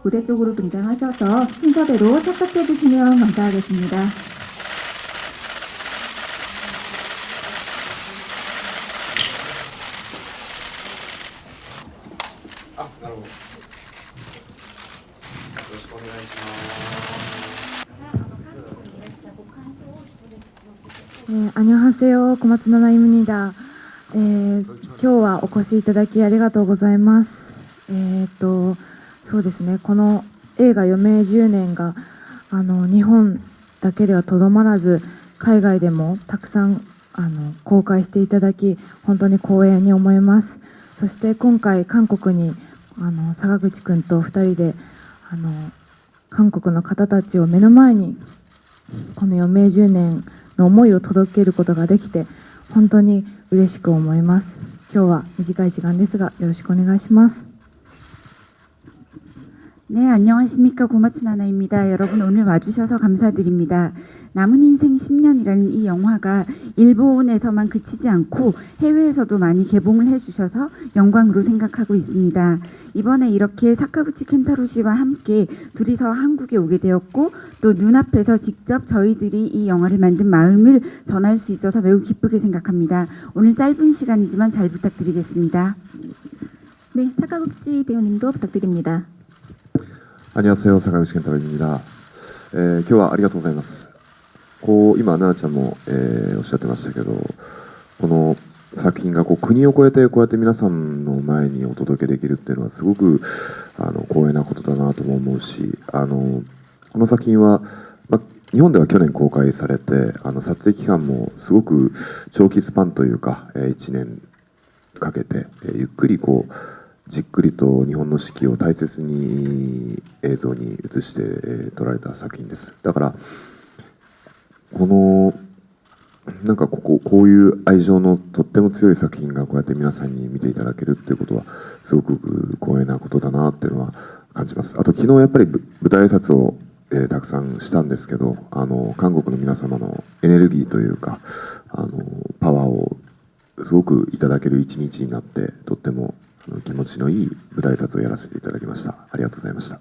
무대 쪽으로 등장하셔서 순서대로 착석해 주시면 감사하겠습니다. 안녕하세요、小松菜奈입니다。今日はお越しいただきありがとうございます。そうですね、この映画余命10年が日本だけではとどまらず海外でもたくさん公開していただき本当に光栄に思います。そして今回韓国に坂口くんと2人で韓国の方たちを目の前にこの余命10年の思いを届けることができて本当に嬉しく思います。今日は短い時間ですがよろしくお願いします。네, 안녕하십니까. 고마츠나나입니다. 여러분 오늘 와주셔서 감사드립니다. 남은 인생 10년이라는 이 영화가 일본에서만 그치지 않고 해외에서도 많이 개봉을 해주셔서 영광으로 생각하고 있습니다. 이번에 이렇게 사카구치 켄타로 씨와 함께 둘이서 한국에 오게 되었고 또 눈앞에서 직접 저희들이 이 영화를 만든 마음을 전할 수 있어서 매우 기쁘게 생각합니다. 오늘 짧은 시간이지만 잘 부탁드리겠습니다. 네, 사카구치 배우님도 부탁드립니다. 안녕하세요, 사카구치 켄타로입니다。今日はありがとうございます。今、奈々ちゃんも、おっしゃってましたけど、この作品が国を越えてこうやって皆さんの前にお届けできるっていうのはすごく光栄なことだなとも思うし、この作品は、日本では去年公開されて撮影期間もすごく長期スパンというか、1年かけて、ゆっくりじっくりと日本の四季を大切に映像に映して、撮られた作品です。だからなんかこういう愛情のとっても強い作品がこうやって皆さんに見ていただけるっていうことはすごく光栄なことだなっていうのは感じます。あと昨日やっぱり舞台挨拶を、たくさんしたんですけど、韓国の皆様のエネルギーというかパワーをすごくいただける一日になってとっても気持ちのいい舞台挨拶をやらせていただきました。ありがとうございました。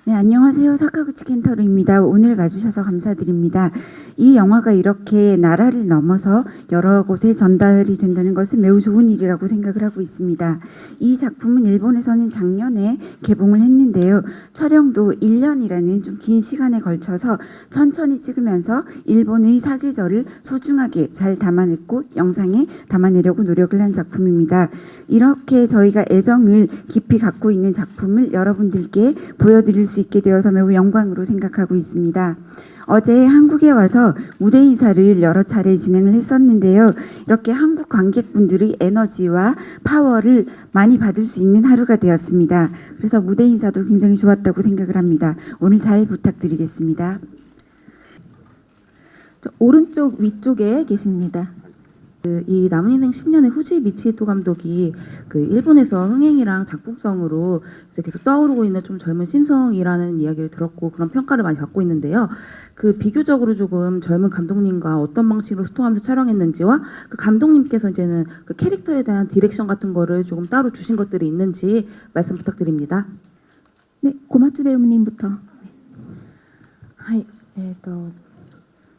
네, 안녕하세요. 사카구치 켄타로입니다. 오늘 와주셔서 감사드립니다. 이 영화가 이렇게 나라를 넘어서 여러 곳에 전달이 된다는 것은 매우 좋은 일이라고 생각을 하고 있습니다. 이 작품은 일본에서는 작년에 개봉을 했는데요. 촬영도 1년이라는 좀 긴 시간에 걸쳐서 천천히 찍으면서 일본의 사계절을 소중하게 잘 담아냈고 영상에 담아내려고 노력을 한 작품입니다. 이렇게 저희가 애정을 깊이 갖고 있는 작품을 여러분들께 보여드릴 수 있게 되어서 매우 영광으로 생각하고 있습니다. 어제 한국에 와서 무대 인사를 여러 차례 진행을 했었는데요. 이렇게 한국 관객분들의 에너지와 파워를 많이 받을 수 있는 하루가 되었습니다. 그래서 무대 인사도 굉장히 좋았다고 생각을 합니다. 오늘 잘 부탁드리겠습니다. 오른쪽 위쪽에 계십니다. 이 남은 인생 10년의 후지 미치히토 감독이 일본에서 흥행이랑 작품성으로 이제 계속 떠오르고 있는 좀 젊은 신성이라는 이야기를 들었고 그런 평가를 많이 받고 있는데요. 비교적으로 조금 젊은 감독님과 어떤 방식으로 소통하면서 촬영했는지와 감독님께서 이제는 캐릭터에 대한 디렉션 같은 거를 조금 따로 주신 것들이 있는지 말씀 부탁드립니다. 네, 고마츠 배우님부터. はい、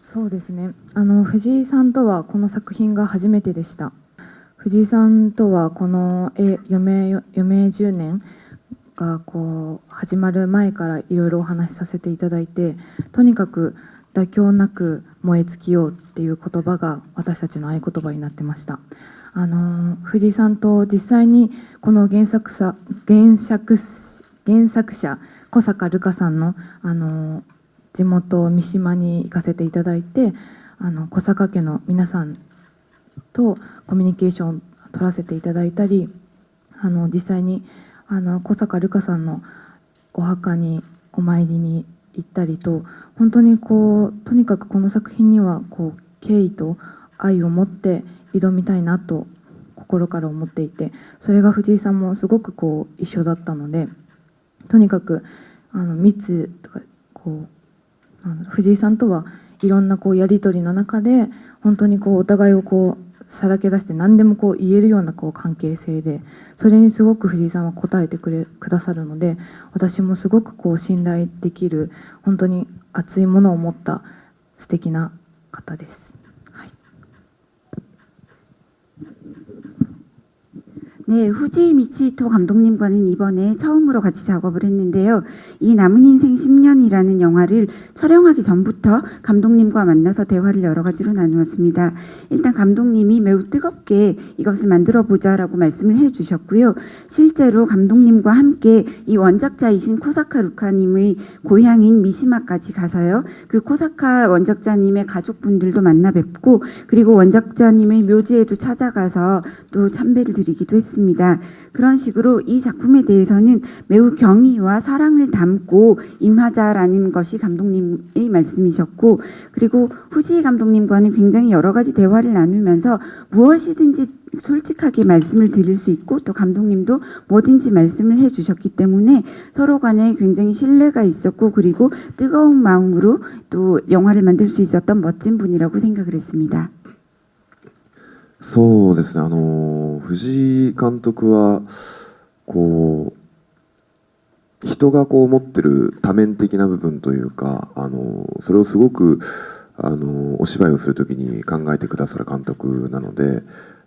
そうですね、藤井さんとはこの作品が初めてでした。藤井さんとはこの余命10年が始まる前からいろいろお話しさせていただいて、とにかく妥協なく燃え尽きようっていう言葉が私たちの合言葉になってました。藤井さんと実際にこの原作者小坂瑠香さんの地元三島に行かせていただいて小坂家の皆さんとコミュニケーションを取らせていただいたり実際に小坂瑠香さんのお墓にお参りに行ったりと本当にとにかくこの作品には敬意と愛を持って挑みたいなと心から思っていてそれが藤井さんもすごく一緒だったのでとにかく密とか藤井さんとはいろんなやり取りの中で本当にお互いをさらけ出して何でもこう言えるようなこう関係性で、それにすごく藤井さんは答えてくださるので、私もすごくこう信頼できる本当に熱いものを持った素敵な方です。はい。 네, 후지 미치히토 감독님과는 이번에 처음으로 같이 작업을 했는데요. 이 남은 인생 10년이라는 영화를 촬영하기 전부터 감독님과 만나서 대화를 여러 가지로 나누었습니다. 일단 감독님이 매우 뜨겁게 이것을 만들어보자라고 말씀을 해주셨고요. 실제로 감독님과 함께 이 원작자이신 코사카 루카님의 고향인 미시마까지 가서요. 그 코사카 원작자님의 가족분들도 만나 뵙고, 그리고 원작자님의 묘지에도 찾아가서 또 참배를 드리기도 했습니다. 그런 식으로 이 작품에 대해서는 매우 경의와 사랑을 담고 임하자라는 것이 감독님의 말씀이셨고, 그리고 후지 감독님과는 굉장히 여러 가지 대화를 나누면서 무엇이든지 솔직하게 말씀을 드릴 수 있고, 또 감독님도 뭐든지 말씀을 해주셨기 때문에 서로 간에 굉장히 신뢰가 있었고, 그리고 뜨거운 마음으로 또 영화를 만들 수 있었던 멋진 분이라고 생각을 했습니다. そうですね、藤井監督はこう人がこう持ってる多面的な部分というか、それをすごくお芝居をするときに考えてくださる監督なので、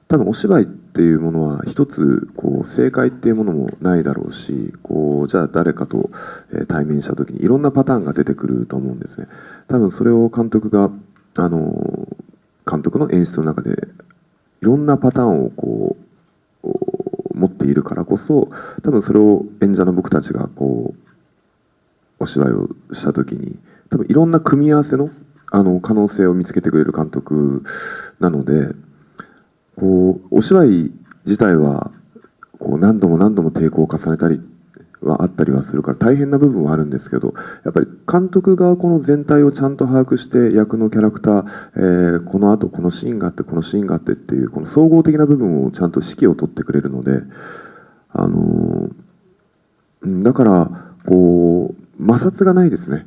多分お芝居っていうものは一つこう正解っていうものもないだろうし、こうじゃあ誰かと対面したときにいろんなパターンが出てくると思うんですね。多分それを監督が監督の演出の中でいろんなパターンをこう持っているからこそ、多分それを演者の僕たちがこうお芝居をした時に多分いろんな組み合わせの可能性を見つけてくれる監督なので、こうお芝居自体はこう何度も何度も抵抗を重ねたりはあったりはするから大変な部分はあるんですけど、やっぱり監督がこの全体をちゃんと把握して役のキャラクター、このあとこのシーンがあってこのシーンがあってっていうこの総合的な部分をちゃんと指揮を取ってくれるので、だからこう摩擦がないですね。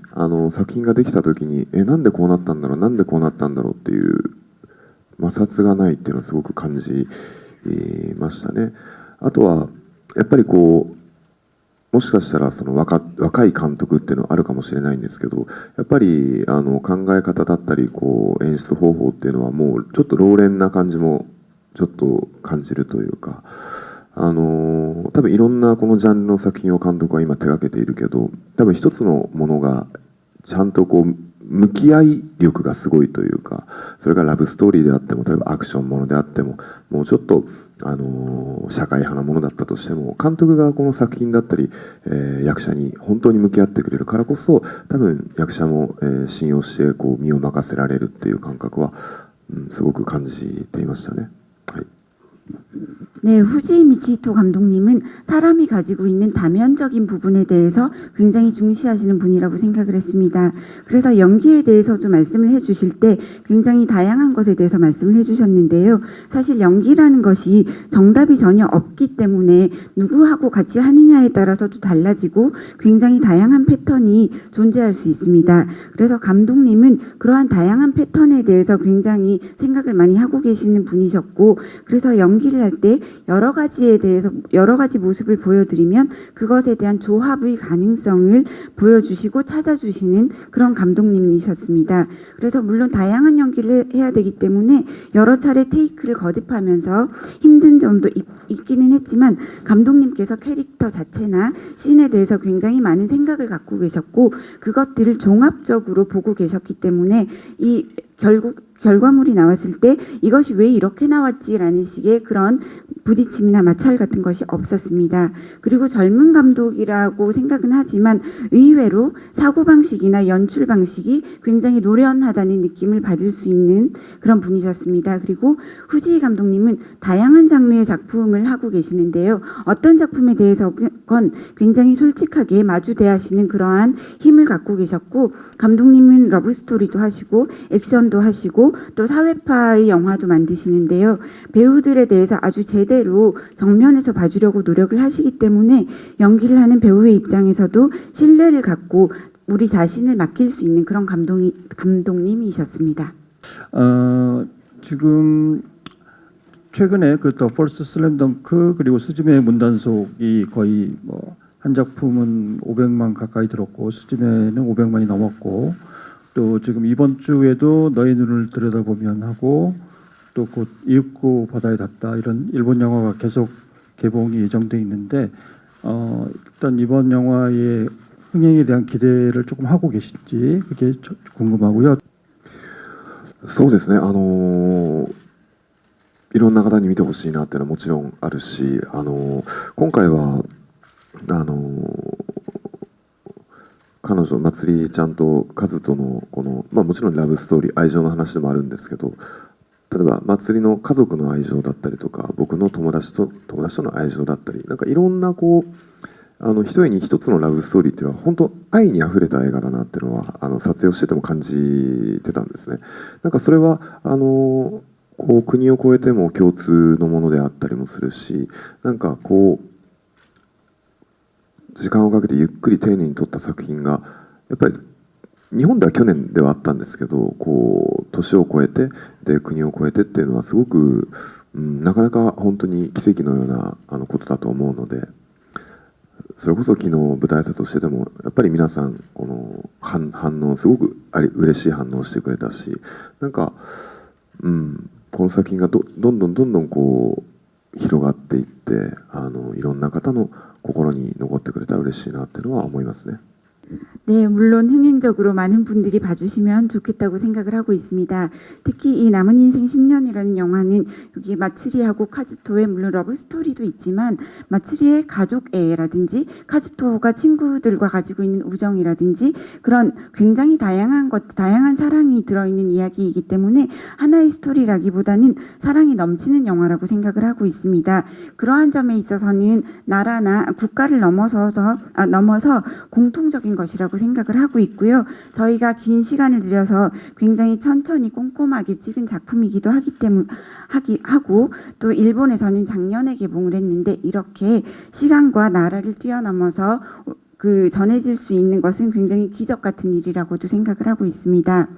作品ができた時になんでこうなったんだろう、なんでこうなったんだろうっていう摩擦がないっていうのをすごく感じましたね。あとはやっぱりこうもしかしたらその若い監督っていうのはあるかもしれないんですけど、やっぱり考え方だったりこう演出方法っていうのはもうちょっと老練な感じもちょっと感じるというか、多分いろんなこのジャンルの作品を監督は今手がけているけど、多分一つのものがちゃんとこう向き合い力がすごいというか、それがラブストーリーであっても、例えばアクションものであっても、もうちょっと社会派なものだったとしても、監督がこの作品だったり、役者に本当に向き合ってくれるからこそ、多分役者も、信用してこう身を任せられるっていう感覚は、すごく感じていましたね。はい。 네, 후지 미치히토 감독님은 사람이 가지고 있는 다면적인 부분에 대해서 굉장히 중시하시는 분이라고 생각을 했습니다. 그래서 연기에 대해서도 말씀을 해주실 때 굉장히 다양한 것에 대해서 말씀을 해주셨는데요. 사실 연기라는 것이 정답이 전혀 없기 때문에 누구하고 같이 하느냐에 따라서도 달라지고 굉장히 다양한 패턴이 존재할 수 있습니다. 그래서 감독님은 그러한 다양한 패턴에 대해서 굉장히 생각을 많이 하고 계시는 분이셨고, 그래서 연기를 할 때 여러 가지에 대해서 여러 가지 모습을 보여드리면 그것에 대한 조합의 가능성을 보여주시고 찾아주시는 그런 감독님이셨습니다. 그래서 물론 다양한 연기를 해야 되기 때문에 여러 차례 테이크를 거듭하면서 힘든 점도 있기는 했지만, 감독님께서 캐릭터 자체나 씬에 대해서 굉장히 많은 생각을 갖고 계셨고 그것들을 종합적으로 보고 계셨기 때문에 이 결과물이 나왔을 때 이것이 왜 이렇게 나왔지라는 식의 그런 부딪힘이나 마찰 같은 것이 없었습니다. 그리고 젊은 감독이라고 생각은 하지만 의외로 사고방식이나 연출 방식이 굉장히 노련하다는 느낌을 받을 수 있는 그런 분이셨습니다. 그리고 후지 감독님은 다양한 장르의 작품을 하고 계시는데요. 어떤 작품에 대해서건 굉장히 솔직하게 마주 대하시는 그러한 힘을 갖고 계셨고, 감독님은 러브스토리도 하시고 액션도 하시고 또 사회파의 영화도 만드시는데요. 배우들에 대해서 아주 제대로 정면에서 봐주려고 노력을 하시기 때문에 연기를 하는 배우의 입장에서도 신뢰를 갖고 우리 자신을 맡길 수 있는 그런 감독님이셨습니다. 지금 최근에 그 더 펄스 슬램덩크 그리고 스즈메의 문단속이 거의 뭐 한 작품은 500만 가까이 들었고 스즈메는 500만이 넘었고 또 지금 이번 주에도 너의 눈을 들여다보면 하고 또 곧 이윽고 바다에 닿다 이런 일본 영화가 계속 개봉이 예정돼 있는데 일단 이번 영화의 흥행에 대한 기대를 조금 하고 계신지 그게 궁금하고요. そうですね、いろんな方に見てほしいなっていうのはもちろんあるし、今回は彼女まつりちゃんとカズとのこの、もちろんラブストーリー愛情の話でもあるんですけど、例えばまつりの家族の愛情だったりとか僕の友達との愛情だったり、なんかいろんなこう一重に一つのラブストーリーっていうのは本当愛にあふれた映画だなっていうのは撮影をしてても感じてたんですね。なんかそれはこう国を越えても共通のものであったりもするし、なんかこう時間をかけてゆっくり丁寧に撮った作品がやっぱり日本では去年ではあったんですけど、こう年を越えてで国を越えてっていうのはすごく、なかなか本当に奇跡のようなことだと思うので、それこそ昨日舞台挨拶をしててもやっぱり皆さんこの反応すごく嬉しい反応をしてくれたし、なんか、この作品がどんどんこう広がっていっていろんな方の心に残ってくれたら嬉しいなっていうのは思いますね。 네, 물론 흥행적으로 많은 분들이 봐주시면 좋겠다고 생각을 하고 있습니다. 특히 이 남은 인생 10년이라는 영화는 여기 마츠리하고 카즈토의 물론 러브 스토리도 있지만 마츠리의 가족애라든지 카즈토가 친구들과 가지고 있는 우정이라든지 그런 굉장히 다양한 사랑이 들어있는 이야기이기 때문에 하나의 스토리라기보다는 사랑이 넘치는 영화라고 생각을 하고 있습니다. 그러한 점에 있어서는 나라나 국가를 넘어서 공통적인 것이라고 생각을 하고 있고요. 저희가 긴 시간을 들여서 굉장히 천천히 꼼꼼하게 찍은 작품이기도 하고 또 일본에서는 작년에 개봉을 했는데 이렇게 시간과 나라를 뛰어넘어서 전해질 수 있는 것은 굉장히 기적 같은 일이라고도 생각을 하고 있습니다.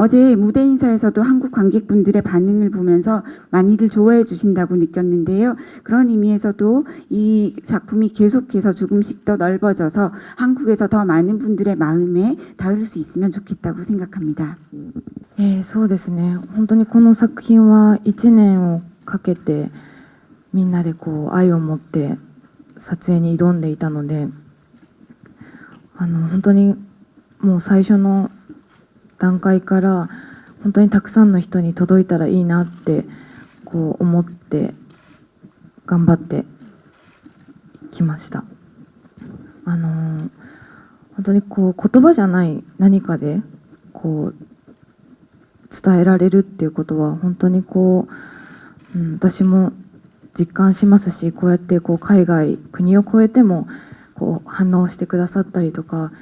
어제 무대 인사에서도 한국 관객분들의 반응을 보면서 많이들 좋아해 주신다고 느꼈는데요. 그런 의미에서도 이 작품이 계속해서 조금씩 더 넓어져서 한국에서 더 많은 분들의 마음에 닿을 수 있으면 좋겠다고 생각합니다. そうですね。本当にこの作品は1年をかけてみんなでこう愛を持って撮影に挑んでいたので、本当にもう最初の段階から本当にたくさんの人に届いたらいいなってこう思って頑張ってきました。本当にこう言葉じゃない何かでこう伝えられるっていうことは本当にこう、私も実感しますし、こうやってこう海外国を越えてもこう反応してくださったりとか、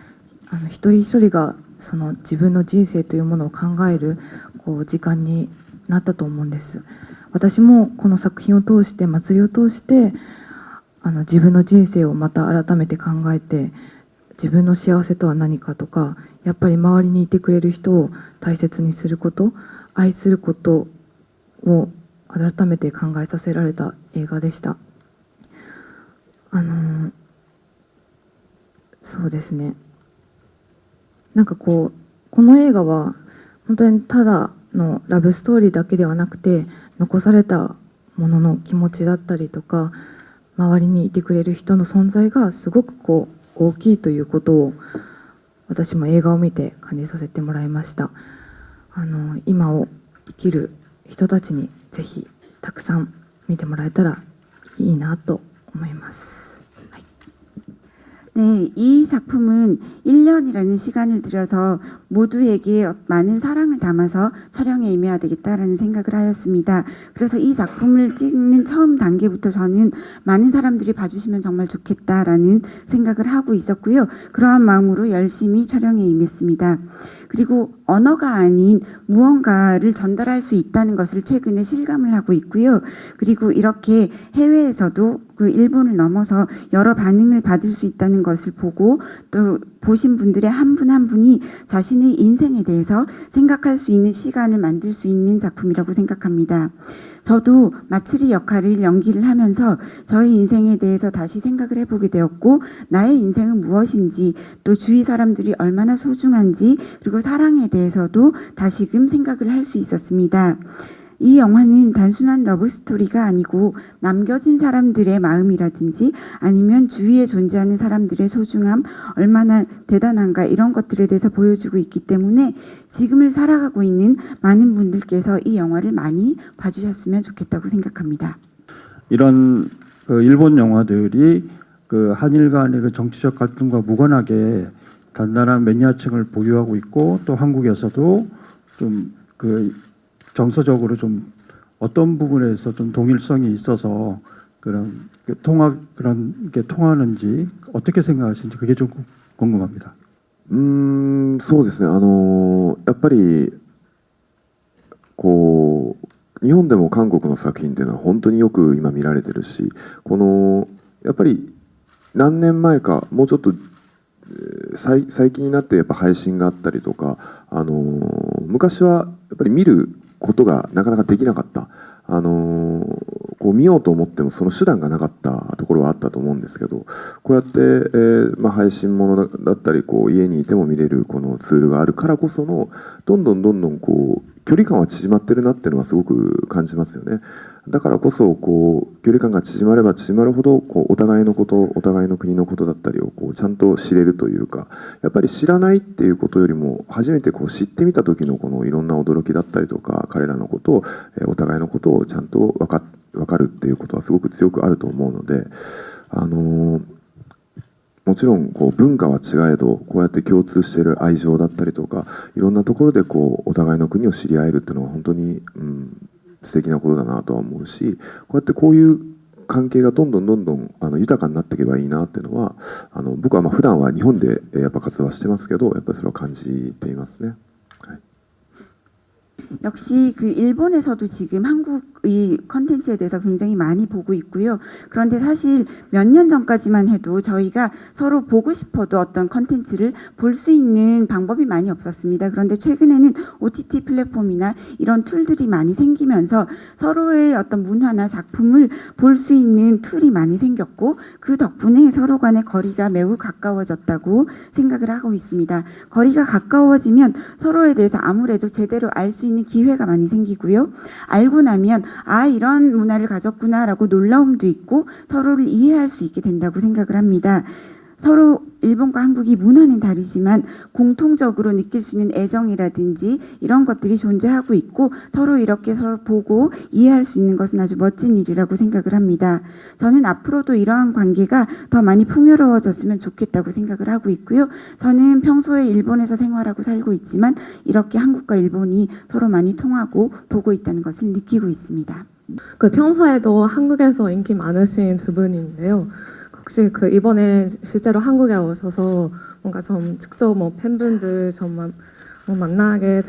一人一人がその自分の人生というものを考えるこう時間になったと思うんです。私もこの作品を通して祭りを通して自分の人生をまた改めて考えて、自分の幸せとは何かとか、やっぱり周りにいてくれる人を大切にすること、愛することを改めて考えさせられた映画でした。そうですね、なんかこの映画は本当にただのラブストーリーだけではなくて、残されたものの気持ちだったりとか、周りにいてくれる人の存在がすごくこう大きいということを私も映画を見て感じさせてもらいました。今を生きる人たちにぜひたくさん見てもらえたらいいなと思います。 네, 이 작품은 1년이라는 시간을 들여서 모두에게 많은 사랑을 담아서 촬영에 임해야 되겠다라는 생각을 하였습니다. 그래서 이 작품을 찍는 처음 단계부터 저는 많은 사람들이 봐주시면 정말 좋겠다라는 생각을 하고 있었고요. 그러한 마음으로 열심히 촬영에 임했습니다. 그리고 언어가 아닌 무언가를 전달할 수 있다는 것을 최근에 실감을 하고 있고요. 그리고 이렇게 해외에서도 그 일본을 넘어서 여러 반응을 받을 수 있다는 것을 보고 또 보신 분들의 한 분 한 분이 자신의 인생에 대해서 생각할 수 있는 시간을 만들 수 있는 작품이라고 생각합니다. 저도 마츠리 역할을 연기를 하면서 저의 인생에 대해서 다시 생각을 해보게 되었고, 나의 인생은 무엇인지, 또 주위 사람들이 얼마나 소중한지, 그리고 사랑에 대해서도 다시금 생각을 할 수 있었습니다. 이 영화는 단순한 러브 스토리가 아니고 남겨진 사람들의 마음이라든지 아니면 주위에 존재하는 사람들의 소중함, 얼마나 대단한가 이런 것들에 대해서 보여주고 있기 때문에 지금을 살아가고 있는 많은 분들께서 이 영화를 많이 봐주셨으면 좋겠다고 생각합니다. 이런 그 일본 영화들이 그 한일 간의 그 정치적 갈등과 무관하게 단단한 매니아층을 보유하고 있고, 또 한국에서도 좀 그 정서적으로 좀 어떤 부분에서 좀 동일성이 있어서 그런 그런 게 통하는지 어떻게 생각하시는지 그게 좀 궁금합니다. そうですね。やっぱりこう日本でも韓国の作品っていうのは本当によく今見られてるし、このやっぱり何年前かもうちょっと最近になってやっぱ配信があったりとか、昔はやっぱり見ることがなかなかできなかった、こう見ようと思ってもその手段がなかったところはあったと思うんですけど、こうやって、配信ものだったりこう家にいても見れるこのツールがあるからこそのどんどんこう距離感は縮まってるなっていうのはすごく感じますよね。だからこそこう距離感が縮まれば縮まるほどこうお互いのこと、お互いの国のことだったりをこうちゃんと知れるというか、やっぱり知らないっていうことよりも初めてこう知ってみた時のこのいろんな驚きだったりとか、彼らのことをお互いのことをちゃんと分かるっていうことはすごく強くあると思うので、もちろんこう文化は違えどこうやって共通している愛情だったりとかいろんなところでこうお互いの国を知り合えるっていうのは本当に、素敵なことだなとは思うし、こうやってこういう関係がどんどん豊かになっていけばいいなっていうのは僕は普段は日本でやっぱ活動はしてますけど、やっぱりそれを感じていますね。はい 역시 그 일본에서도 지금 한국의 컨텐츠에 대해서 굉장히 많이 보고 있고요. 그런데 사실 몇 년 전까지만 해도 저희가 서로 보고 싶어도 어떤 컨텐츠를 볼 수 있는 방법이 많이 없었습니다. 그런데 최근에는 OTT 플랫폼이나 이런 툴들이 많이 생기면서 서로의 어떤 문화나 작품을 볼 수 있는 툴이 많이 생겼고, 그 덕분에 서로 간의 거리가 매우 가까워졌다고 생각을 하고 있습니다. 거리가 가까워지면 서로에 대해서 아무래도 제대로 알 수 있는 기회가 많이 생기고요. 알고 나면 이런 문화를 가졌구나라고 놀라움도 있고 서로를 이해할 수 있게 된다고 생각을 합니다. 서로 일본과 한국이 문화는 다르지만 공통적으로 느낄 수 있는 애정이라든지 이런 것들이 존재하고 있고, 서로 이렇게 서로 보고 이해할 수 있는 것은 아주 멋진 일이라고 생각을 합니다. 저는 앞으로도 이러한 관계가 더 많이 풍요로워졌으면 좋겠다고 생각을 하고 있고요. 저는 평소에 일본에서 생활하고 살고 있지만 이렇게 한국과 일본이 서로 많이 통하고 보고 있다는 것을 느끼고 있습니다. 그 평소에도 한국에서 인기 많으신 두 분인데요. 혹시 그 이번에 실제로 한국에 오셔서 뭔가 좀 직접 뭐 팬분들 정말 만나게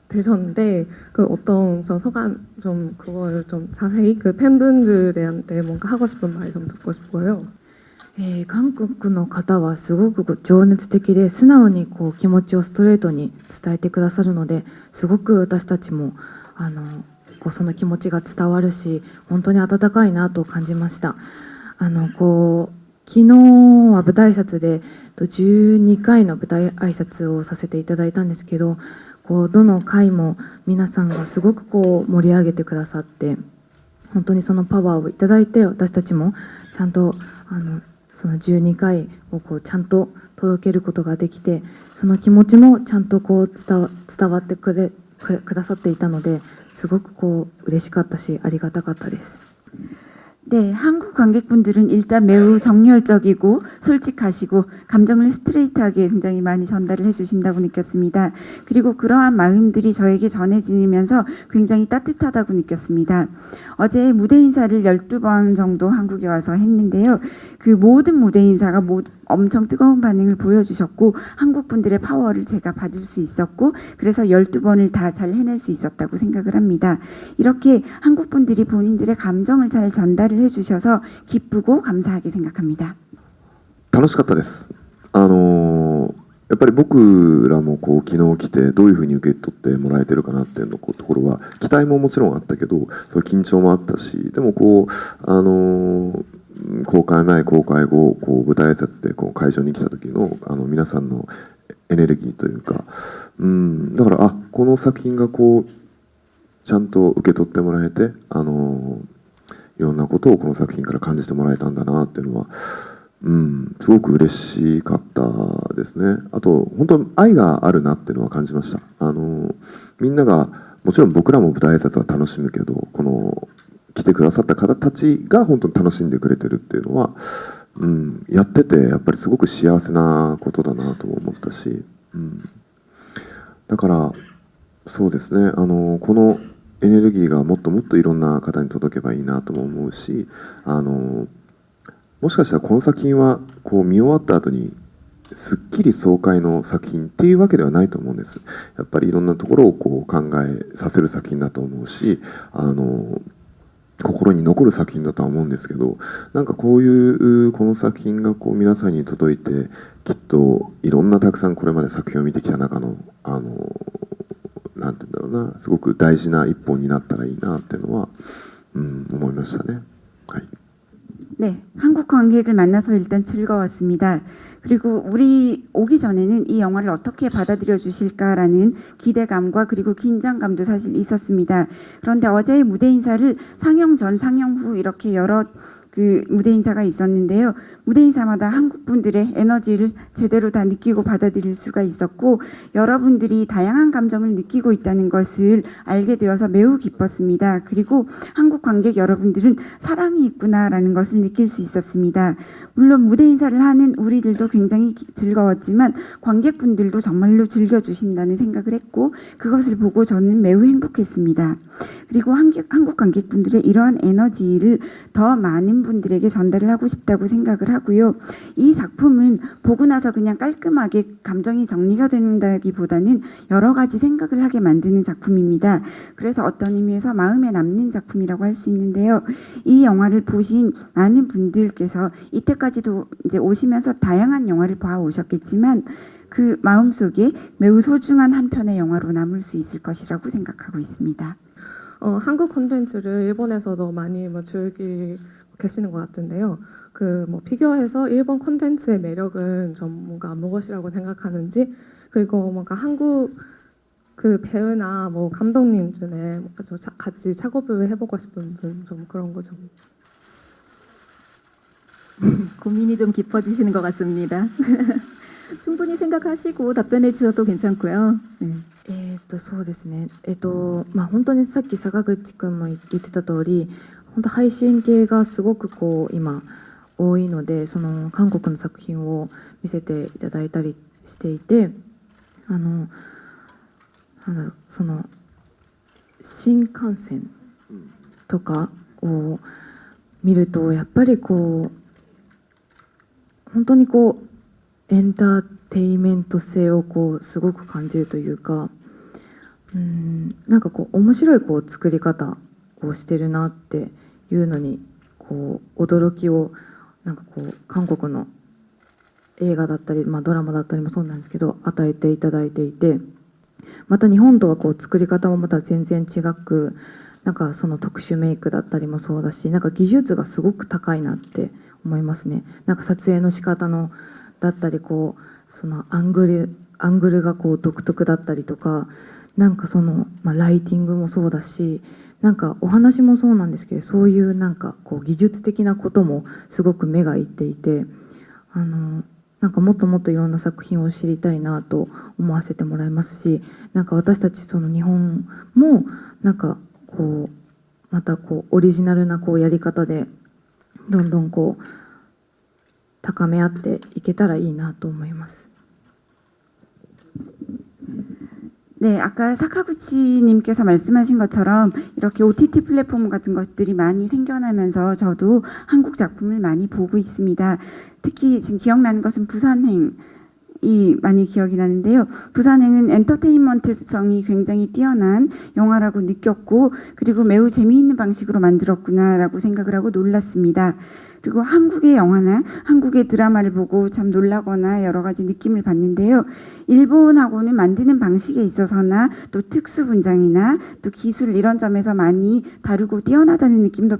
되셨는데 그 어떤 좀 소감 좀 그걸 좀 자세히 그 팬분들한테 뭔가 하고 싶은 말 좀 듣고 싶고요. 韓国の方はすごく情熱的で素直にこう気持ちをストレートに伝えてくださるので、すごく私たちもこうその気持ちが伝わるし、本当に温かいなと感じました。こう昨日は舞台挨拶で12回の舞台挨拶をさせていただいたんですけど、こうどの回も皆さんがすごくこう盛り上げてくださって、本当にそのパワーをいただいて、私たちもちゃんとその12回をこうちゃんと届けることができて、その気持ちもちゃんとこう伝わってくださっていたので、すごくこう嬉しかったし、ありがたかったです。 네, 한국 관객분들은 일단 매우 정열적이고 솔직하시고 감정을 스트레이트하게 굉장히 많이 전달을 해주신다고 느꼈습니다. 그리고 그러한 마음들이 저에게 전해지면서 굉장히 따뜻하다고 느꼈습니다. 어제 무대 인사를 12번 정도 한국에 와서 했는데요. 그 모든 무대 인사가 엄청 뜨거운 반응을 보여주셨고, 한국 분들의 파워를 제가 받을 수 있었고, 그래서 12번을 다 잘 해낼 수 있었다고 생각을 합니다. 이렇게 한국 분들이 본인들의 감정을 잘 전달을 해주셔서 기쁘고 감사하게 생각합니다. 楽しかったです。やっぱり僕らもこう昨日来てどういうふうに受け取ってもらえてるかなっていうのところは期待ももちろんあったけど、それ緊張もあったし、でもこう公開前公開後こう舞台挨拶でこう会場に来た時の皆さんのエネルギーというか、だからこの作品がこうちゃんと受け取ってもらえていろんなことをこの作品から感じてもらえたんだなっていうのは。すごく嬉しかったですね。あと本当愛があるなっていうのは感じました。みんながもちろん僕らも舞台挨拶は楽しむけど、この来てくださった方たちが本当に楽しんでくれてるっていうのは、やっててやっぱりすごく幸せなことだなとも思ったし、だからそうですね、このエネルギーがもっともっといろんな方に届けばいいなとも思うし、もしかしたらこの作品はこう見終わった後にすっきり爽快の作品っていうわけではないと思うんです。やっぱりいろんなところをこう考えさせる作品だと思うし、心に残る作品だとは思うんですけど、なんかこういうこの作品がこう皆さんに届いて、きっといろんなたくさんこれまで作品を見てきた中のなんて言うんだろうな、すごく大事な一本になったらいいなっていうのは、思いましたね。はい。 네, 한국 관객을 만나서 일단 즐거웠습니다. 그리고 우리 오기 전에는 이 영화를 어떻게 받아들여 주실까라는 기대감과 그리고 긴장감도 사실 있었습니다. 그런데 어제의 무대 인사를 상영 전, 상영 후 이렇게 여러 그 무대 인사가 있었는데요. 무대 인사마다 한국 분들의 에너지를 제대로 다 느끼고 받아들일 수가 있었고, 여러분들이 다양한 감정을 느끼고 있다는 것을 알게 되어서 매우 기뻤습니다. 그리고 한국 관객 여러분들은 사랑이 있구나라는 것을 느낄 수 있었습니다. 물론 무대 인사를 하는 우리들도 굉장히 즐거웠지만 관객분들도 정말로 즐겨주신다는 생각을 했고, 그것을 보고 저는 매우 행복했습니다. 그리고 한국 관객분들의 이러한 에너지를 더 많은 분들에게 전달을 하고 싶다고 생각을 하고요. 이 작품은 보고 나서 그냥 깔끔하게 감정이 정리가 된다기보다는 여러 가지 생각을 하게 만드는 작품입니다. 그래서 어떤 의미에서 마음에 남는 작품이라고 할 수 있는데요. 이 영화를 보신 많은 분들께서 이때까지도 이제 오시면서 다양한 영화를 봐오셨겠지만 그 마음속에 매우 소중한 한 편의 영화로 남을 수 있을 것이라고 생각하고 있습니다. 한국 콘텐츠를 일본에서도 많이 즐기고 계시는 것 같은데요. 피규어에서 일본 콘텐츠의 매력은 좀 뭔가 무엇이라고 생각하는지, 그리고 뭔가 한국 그 배우나 감독님 중에 뭔가 좀 같이 작업을 해보고 싶은 분, 좀 그런 거 좀. 고민이 좀 깊어지시는 것 같습니다. 충분히 생각하시고 답변해 주셔도 괜찮고요. 네. そうですね。本当にさっき坂口くんも言ってた通り、本当配信系がすごく今多いので、その韓国の作品を見せていただいたりしていて、その新幹線とかを見るとやっぱり本当にエンターテイメント性をすごく感じるというか、なんか面白い作り方をしてるなっていうのに驚きをなんか韓国の映画だったり、ドラマだったりもそうなんですけど与えていただいていて、また日本とは作り方もまた全然違く、なんかその特殊メイクだったりもそうだし、なんか技術がすごく高いなって思いますね。なんか撮影の仕方のだったりそのアングルが独特だったりとか、なんかライティングもそうだし、なんかお話もそうなんですけど、そういうなんか技術的なこともすごく目がいっていて、なんかもっともっといろんな作品を知りたいなと思わせてもらいますし、なんか私たち日本もなんかまたオリジナルなやり方でどんどん高め合っていけたらいいなと思います。 네, 아까 사카구치님께서 말씀하신 것처럼 이렇게 OTT 플랫폼 같은 것들이 많이 생겨나면서 저도 한국 작품을 많이 보고 있습니다. 특히 지금 기억나는 것은 부산행 많이 기억이 나는데요. 부산행은 엔터테인먼트성이 굉장히 뛰어난 영화라고 느꼈고, 그리고 매우 재미있는 방식으로 만들었구나라고 생각을 하고 놀랐습니다. 그리고 한국의 영화나 한국의 드라마를 보고 참 놀라거나 여러 가지 느낌을 받는데요. 일본하고는 만드는 방식에 있어서나 또 특수 분장이나 또 기술 이런 점에서 많이 다르고 뛰어나다는 느낌도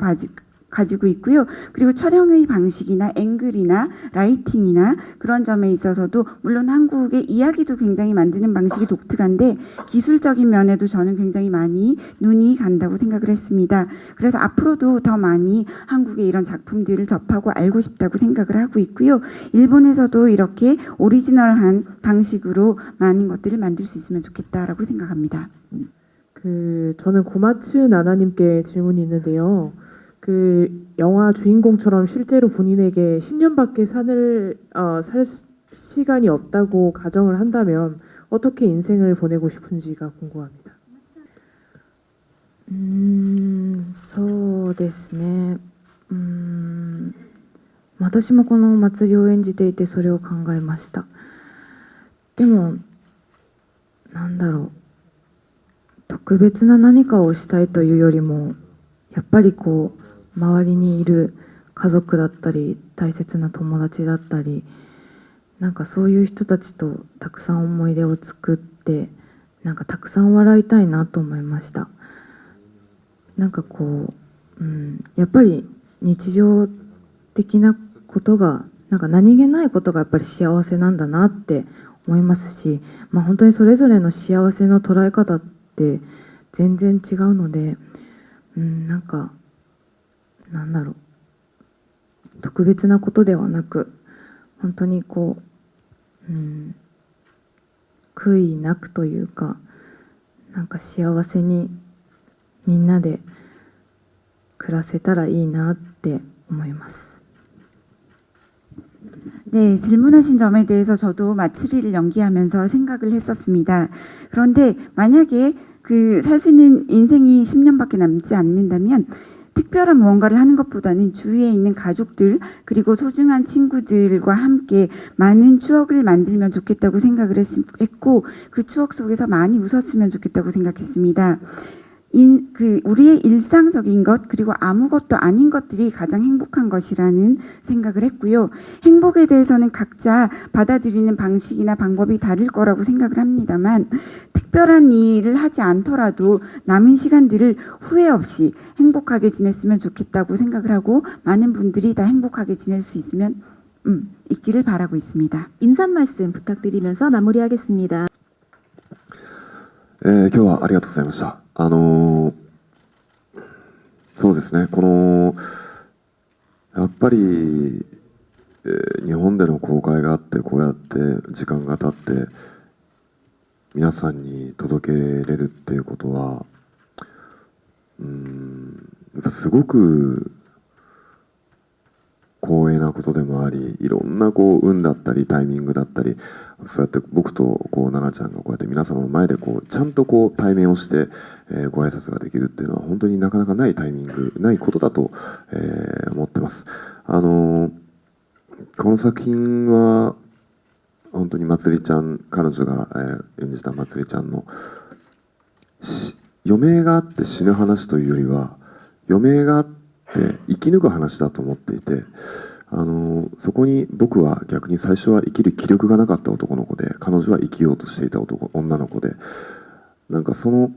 가지고 있고요. 그리고 촬영의 방식이나 앵글이나 라이팅이나 그런 점에 있어서도 물론 한국의 이야기도 굉장히 만드는 방식이 독특한데 기술적인 면에도 저는 굉장히 많이 눈이 간다고 생각을 했습니다. 그래서 앞으로도 더 많이 한국의 이런 작품들을 접하고 알고 싶다고 생각을 하고 있고요. 일본에서도 이렇게 오리지널한 방식으로 많은 것들을 만들 수 있으면 좋겠다라고 생각합니다. 저는 고마츠 나나님께 질문이 있는데요. 영화 주인공처럼 실제로 본인에게 10년밖에 살 시간이 없다고 가정을 한다면 어떻게 인생을 보내고 싶은지가 궁금합니다. そうですね。私もこの祭りを演じていてそれを考えました。でもなんだろう、特別な何かをしたいというよりもやっぱりこう周りにいる家族だったり大切な友達だったり、なんかそういう人たちとたくさん思い出を作って、なんかたくさん笑いたいなと思いました。なんかこう、やっぱり日常的なことがなんか何気ないことがやっぱり幸せなんだなって思いますし、本当にそれぞれの幸せの捉え方って全然違うので、なんかなんだろう、特別なことではなく本当にこう、悔いなくというか、なんか幸せにみんなで暮らせたらいいなって思います。 네, 질문하신 점에 대해서 저도 마츠리를 연기하면서 생각을 했었습니다. 그런데 만약에 살 수 있는 인생이 10년밖에 남지 않는다면 특별한 무언가를 하는 것보다는 주위에 있는 가족들 그리고 소중한 친구들과 함께 많은 추억을 만들면 좋겠다고 생각을 했고, 그 추억 속에서 많이 웃었으면 좋겠다고 생각했습니다. 우리의 일상적인 것 그리고 아무것도 아닌 것들이 가장 행복한 것이라는 생각을 했고요. 행복에 대해서는 각자 받아들이는 방식이나 방법이 다를 거라고 생각을 합니다만, 특별한 일을 하지 않더라도 남은 시간들을 후회 없이 행복하게 지냈으면 좋겠다고 생각을 하고, 많은 분들이 다 행복하게 지낼 수 있으면 있기를 바라고 있습니다. 인사 말씀 부탁드리면서 마무리하겠습니다. 今日はありがとうございました。そうですね、やっぱり、日本での公開があって、こうやって時間が経って皆さんに届けれるっていうことは、やっぱすごく光栄なことでもあり、いろんな運だったりタイミングだったり、そうやって僕と奈々ちゃんがこうやって皆様の前でちゃんと対面をして、ご挨拶ができるっていうのは本当になかなかないタイミング、ないことだと、思ってます。この作品は本当にまつりちゃん、彼女が、演じたまつりちゃんの余命があって死ぬ話というよりは、余命があって生き抜く話だと思っていて、そこに僕は逆に最初は生きる気力がなかった男の子で、彼女は生きようとしていた女の子で、なんかその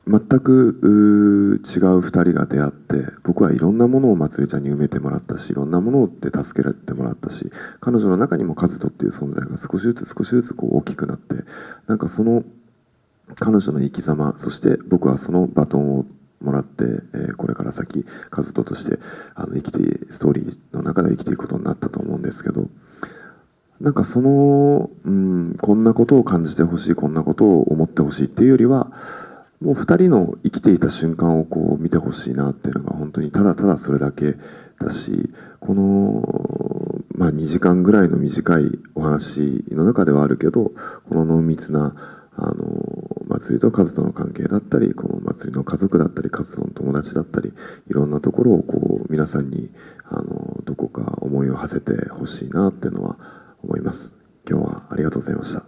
全く違う2人が出会って、僕はいろんなものをまつりちゃんに埋めてもらったし、いろんなもので助けてもらったし、彼女の中にも和人っていう存在が少しずつ少しずつ大きくなって、なんかその彼女の生き様、そして僕はそのバトンをもらって、これから先和人としてストーリーの中で生きていくことになったと思うんですけど、なんかこんなことを感じてほしい、こんなことを思ってほしいっていうよりは、もう2人の生きていた瞬間を見てほしいなっていうのが本当にただただそれだけだし、この、2時間ぐらいの短いお話の中ではあるけど、この濃密な祭りと和人の関係だったり、この祭りの家族だったり、和人の友達だったり、いろんなところを皆さんにどこか思いを馳せてほしいなっていうのは思います。今日はありがとうございました。りがとうございました。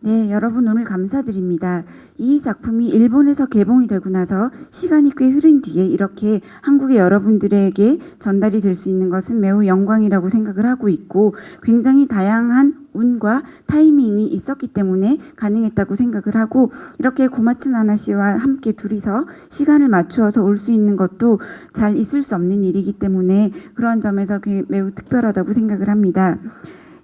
네, 여러분 오늘 감사드립니다. 이 작품이 일본에서 개봉이 되고 나서 시간이 꽤 흐른 뒤에 이렇게 한국의 여러분들에게 전달이 될 수 있는 것은 매우 영광이라고 생각을 하고 있고 굉장히 다양한 운과 타이밍이 있었기 때문에 가능했다고 생각을 하고 이렇게 고마츠 나나 씨와 함께 둘이서 시간을 맞추어서 올 수 있는 것도 잘 있을 수 없는 일이기 때문에 그런 점에서 매우 특별하다고 생각을 합니다.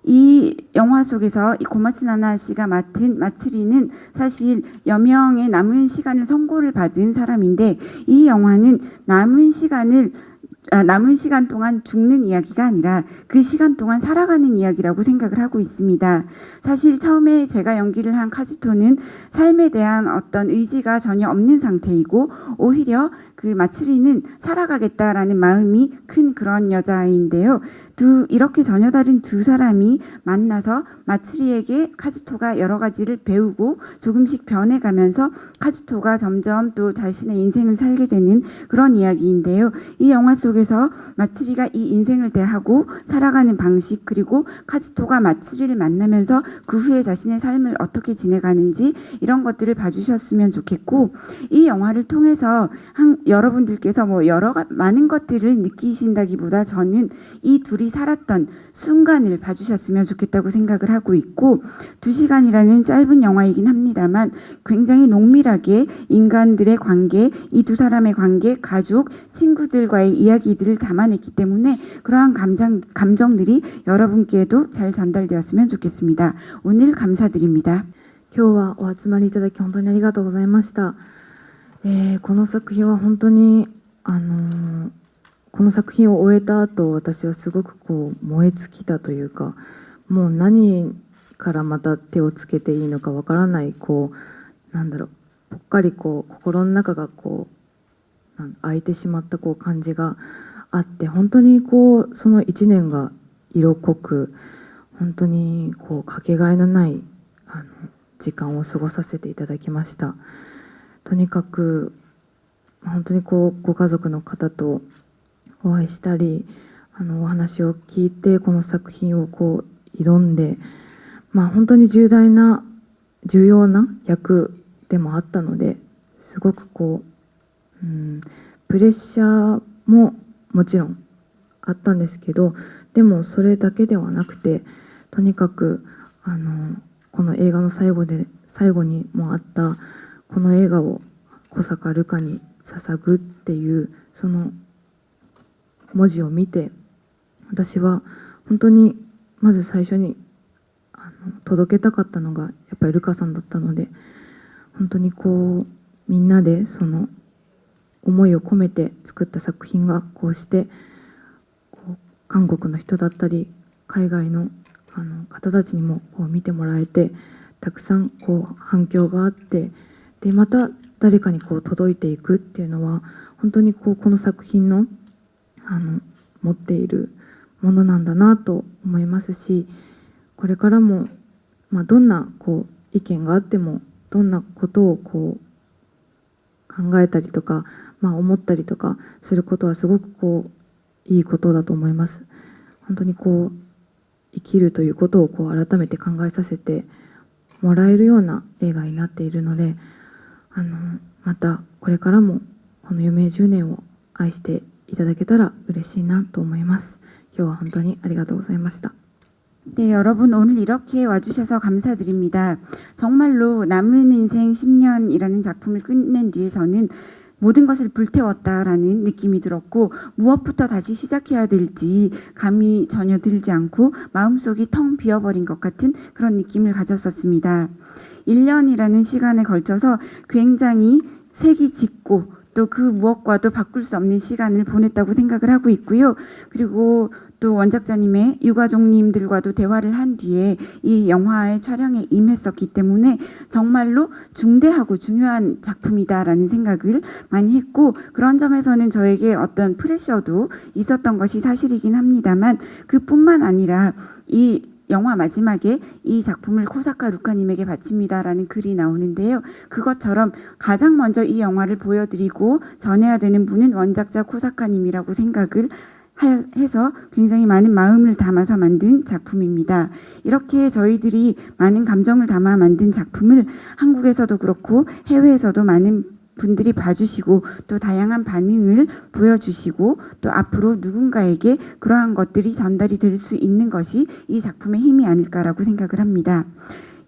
이 영화 속에서 이 고마츠 나나 씨가 맡은 마츠리는 사실 여명의 남은 시간을 선고를 받은 사람인데 이 영화는 남은 시간 동안 죽는 이야기가 아니라 그 시간 동안 살아가는 이야기라고 생각을 하고 있습니다. 사실 처음에 제가 연기를 한 카즈토는 삶에 대한 어떤 의지가 전혀 없는 상태이고 오히려 그 마츠리는 살아가겠다라는 마음이 큰 그런 여자아이인데요. 이렇게 전혀 다른 두 사람이 만나서 마츠리에게 카즈토가 여러 가지를 배우고 조금씩 변해가면서 카즈토가 점점 또 자신의 인생을 살게 되는 그런 이야기인데요. 이 영화 속에서 마츠리가 이 인생을 대하고 살아가는 방식 그리고 카즈토가 마츠리를 만나면서 그 후에 자신의 삶을 어떻게 지내가는지 이런 것들을 봐주셨으면 좋겠고 이 영화를 통해서 여러분들께서 많은 것들을 느끼신다기보다 저는 이 둘이 살았던 순간을 봐주셨으면 좋겠다고 생각을 하고 있고 2시간이라는 짧은 영화이긴 합니다만 굉장히 농밀하게 인간들의 관계, 이 두 사람의 관계, 가족, 친구들과의 이야기들을 담아냈기 때문에 그러한 감정들이 여러분께도 잘 전달되었으면 좋겠습니다. 오늘 감사드립니다. 今日はお集まりいただき本当にありがとうございました。この作品は本当にこの作品を終えた後、私はすごく燃え尽きたというか、もう何からまた手をつけていいのかわからないなんだろう、ぽっかり心の中が開いてしまった感じがあって、本当にその1年が色濃く、本当にかけがえのない時間を過ごさせていただきました。とにかく本当にご家族の方とお会いしたり、お話を聞いてこの作品を挑んで、本当に重要な役でもあったので、すごくプレッシャーももちろんあったんですけど、でもそれだけではなくて、とにかくこの映画の最後にもあったこの映画を小坂瑠夏に捧ぐっていうその文字を見て、私は本当にまず最初に届けたかったのがやっぱり瑠夏さんだったので、本当にみんなでその思いを込めて作った作品がこうして韓国の人だったり海外の方たちにも見てもらえて、たくさん反響があって、でまた誰かに届いていくっていうのは本当にこの作品の持っているものなんだなと思いますし、これからもどんな意見があっても、どんなことを考えたりとか、思ったりとかすることはすごくいいことだと思います。本当に生きるということを改めて考えさせてもらえるような映画になっているので、またこれからもこの余命10年を愛していただけたら嬉しいなと思います。今日は本当にありがとうございました。 네, 여러분 오늘 이렇게 와주셔서 감사드립니다. 정말로 남은 인생 10년이라는 작품을 끝낸 뒤에 저는 모든 것을 불태웠다라는 느낌이 들었고, 무엇부터 다시 시작해야 될지 감이 전혀 들지 않고 마음속이 텅 비어버린 것 같은 그런 느낌을 가졌었습니다. 1년이라는 시간에 걸쳐서 굉장히 색이 짙고 또 그 무엇과도 바꿀 수 없는 시간을 보냈다고 생각을 하고 있고요. 그리고 또 원작자님의 유가족님들과도 대화를 한 뒤에 이 영화의 촬영에 임했었기 때문에 정말로 중대하고 중요한 작품이다라는 생각을 많이 했고, 그런 점에서는 저에게 어떤 프레셔도 있었던 것이 사실이긴 합니다만, 그뿐만 아니라 이 영화 마지막에 이 작품을 코사카 루카님에게 바칩니다라는 글이 나오는데요. 그것처럼 가장 먼저 이 영화를 보여드리고 전해야 되는 분은 원작자 코사카님이라고 생각을 해서 굉장히 많은 마음을 담아서 만든 작품입니다. 이렇게 저희들이 많은 감정을 담아 만든 작품을 한국에서도 그렇고 해외에서도 많은 분들이 봐주시고 또 다양한 반응을 보여주시고 또 앞으로 누군가에게 그러한 것들이 전달이 될 수 있는 것이 이 작품의 힘이 아닐까라고 생각을 합니다.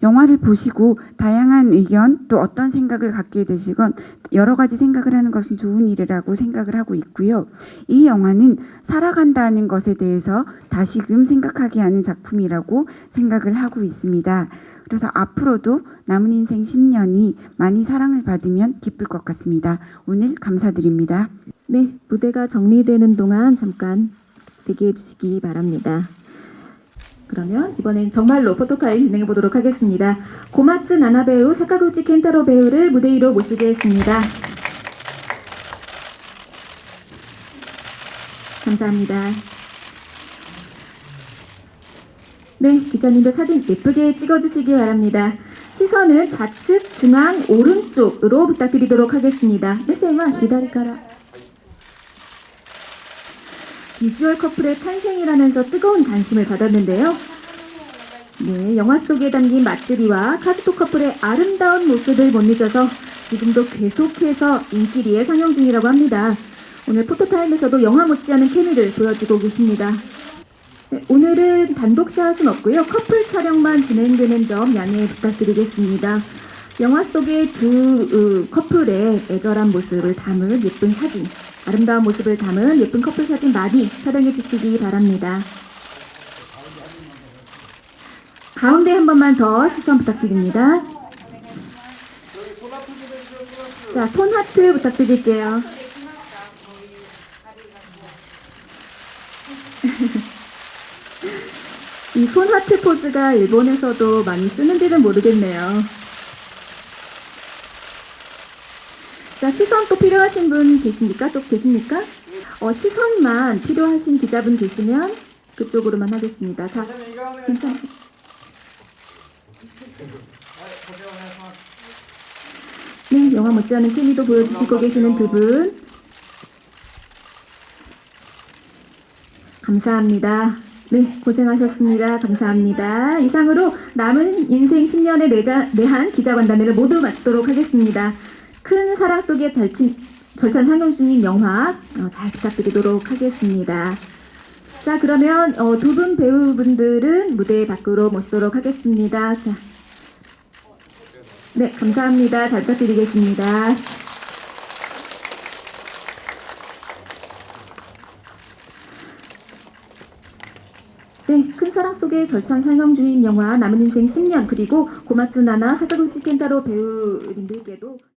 영화를 보시고 다양한 의견 또 어떤 생각을 갖게 되시건 여러 가지 생각을 하는 것은 좋은 일이라고 생각을 하고 있고요. 이 영화는 살아간다는 것에 대해서 다시금 생각하게 하는 작품이라고 생각을 하고 있습니다. 그래서 앞으로도 남은 인생 10년이 많이 사랑을 받으면 기쁠 것 같습니다. 오늘 감사드립니다. 네, 무대가 정리되는 동안 잠깐 대기해 주시기 바랍니다. 그러면 이번엔 정말로 포토타임 진행해 보도록 하겠습니다. 고마츠 나나 배우, 사카구치 켄타로 배우를 무대 위로 모시겠습니다. 감사합니다. 네, 기자님들 사진 예쁘게 찍어주시기 바랍니다. 시선은 좌측, 중앙, 오른쪽으로 부탁드리도록 하겠습니다. 메세마 히다리카라. 비주얼 커플의 탄생이라면서 뜨거운 관심을 받았는데요. 네, 영화 속에 담긴 맛들이와 카즈토 커플의 아름다운 모습을 못 잊어서 지금도 계속해서 인기리에 상영 중이라고 합니다. 오늘 포토타임에서도 영화 못지않은 케미를 보여주고 계십니다. 네, 오늘은 단독샷은 없고요. 커플 촬영만 진행되는 점 양해 부탁드리겠습니다. 영화 속의 두 커플의 애절한 모습을 담은 예쁜 사진, 아름다운 모습을 담은 예쁜 커플 사진 많이 촬영해 주시기 바랍니다. 가운데 한 번만 더 시선 부탁드립니다. 자, 손 하트 부탁드릴게요. 이 손 하트 포즈가 일본에서도 많이 쓰는지는 모르겠네요. 자, 시선 또 필요하신 분 계십니까? 쪽 계십니까? 시선만 필요하신 기자분 계시면 그쪽으로만 하겠습니다. 다 괜찮. 네, 영화 못지않은 케미도 보여주시고 계시는 두 분. 감사합니다. 네, 고생하셨습니다. 감사합니다. 이상으로 남은 인생 10년의 내한 기자간담회를 모두 마치도록 하겠습니다. 큰 사랑 속에 절찬 상영 중인 영화 잘 부탁드리도록 하겠습니다. 자, 그러면 두 분 배우분들은 무대 밖으로 모시도록 하겠습니다. 자, 네, 감사합니다. 잘 부탁드리겠습니다. 네, 큰 사랑 속에 절찬 상영 중인 영화 남은 인생 10년 그리고 고마츠 나나 사카구치 켄타로 배우님들께도